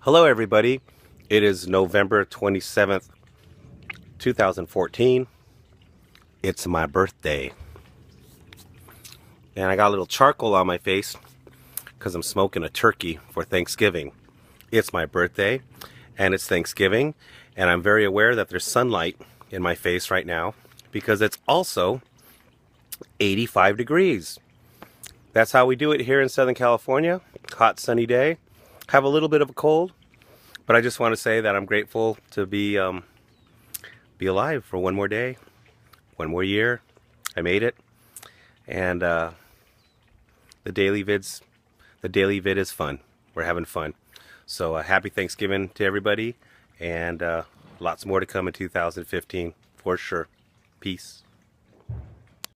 Hello everybody, it is November 27th, 2014. It's my birthday. And I got a little charcoal on my face because I'm smoking a turkey for Thanksgiving. It's my birthday and it's Thanksgiving, and I'm very aware that there's sunlight in my face right now because it's also 85 degrees. That's how we do it here in Southern California. Hot sunny day. Have a little bit of a cold, but I just want to say that I'm grateful to be alive for one more day, one more year. I made it, and the daily vid is fun. We're having fun. So happy Thanksgiving to everybody, and lots more to come in 2015 for sure. Peace.